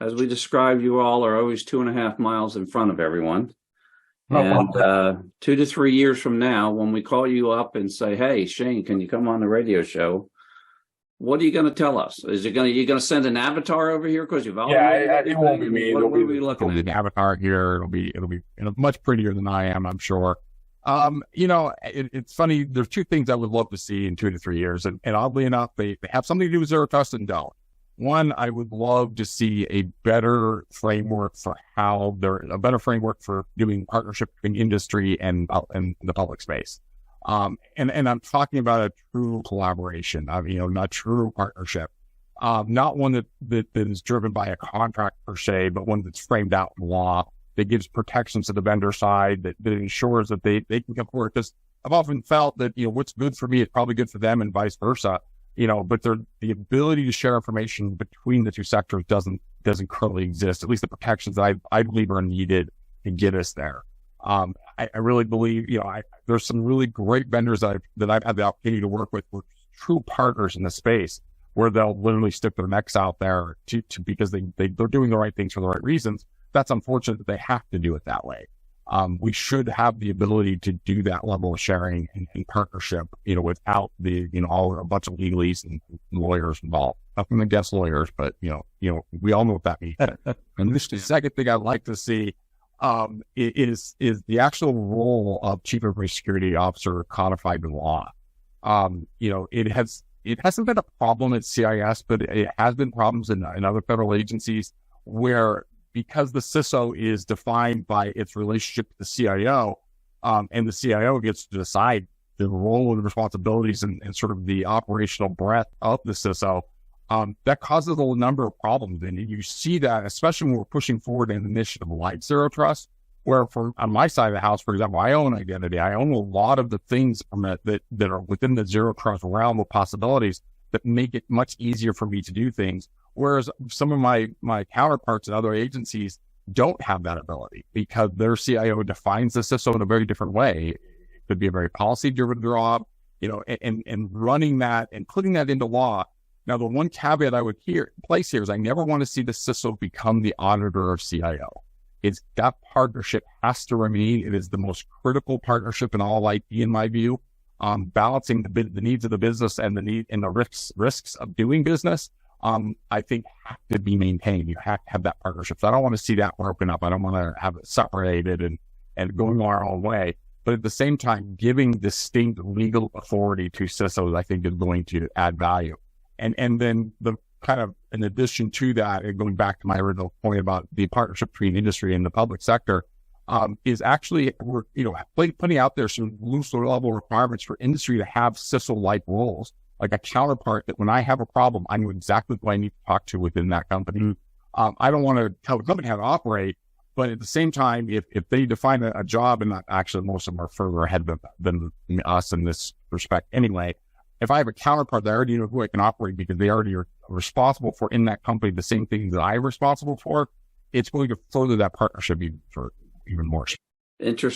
as we described, you all are always 2.5 miles in front of everyone. And 2 to 3 years from now, when we call you up and say, "Hey, Shane, can you come on the radio show?" What are you going to tell us? Is it you going to send an avatar over here because you've it won't be me. What are we looking at? An avatar here. It'll be much prettier than I am, I'm sure. It's funny. There's two things I would love to see in 2 to 3 years, and oddly enough, they have something to do with zero trust and don't. One, I would love to see a better framework for doing partnership between industry and the public space. And I'm talking about a true collaboration, not true partnership, not one that is driven by a contract per se, but one that's framed out in law that gives protections to the vendor side, that ensures that they can come forward. Because I've often felt that, what's good for me is probably good for them and vice versa, but the ability to share information between the two sectors doesn't currently exist. At least the protections that I believe are needed to get us there. I really believe, there's some really great vendors that I've had the opportunity to work with true partners in the space, where they'll literally stick their necks out there because they're doing the right things for the right reasons. That's unfortunate that they have to do it that way. We should have the ability to do that level of sharing and partnership, without a bunch of legalese and lawyers involved. Nothing against lawyers, but we all know what that means. And the second thing I'd like to see is the actual role of Chief Information Security Officer codified in law. It hasn't been a problem at CIS, but it has been problems in other federal agencies where, because the CISO is defined by its relationship to the CIO, and the CIO gets to decide the role and responsibilities and sort of the operational breadth of the CISO, that causes a number of problems. And you see that, especially when we're pushing forward an initiative like Zero Trust, where on my side of the house, for example, I own identity. I own a lot of the things from it that are within the Zero Trust realm of possibilities that make it much easier for me to do things. Whereas some of my counterparts in other agencies don't have that ability because their CIO defines the CISO in a very different way. It could be a very policy-driven job, and running that and putting that into law. Now, the one caveat I would place here is I never want to see the CISO become the auditor of CIO. That partnership has to remain. It is the most critical partnership in all IT, in my view. Balancing the needs of the business and the risks of doing business. I think have to be maintained. You have to have that partnership. So I don't want to see that broken up. I don't want to have it separated and going our own way. But at the same time, giving distinct legal authority to CISOs, I think, is going to add value. And then the kind of, in addition to that, and going back to my original point about the partnership between industry and the public sector, is actually, we're, putting out there some looser level requirements for industry to have CISO-like roles, like a counterpart that when I have a problem, I know exactly who I need to talk to within that company. I don't want to tell the company how to operate, but at the same time, if they define a job, and not actually, most of them are further ahead than us in this respect anyway. If I have a counterpart that I already know who I can operate because they already are responsible for in that company the same things that I'm responsible for, it's going to further that partnership even more. Interesting.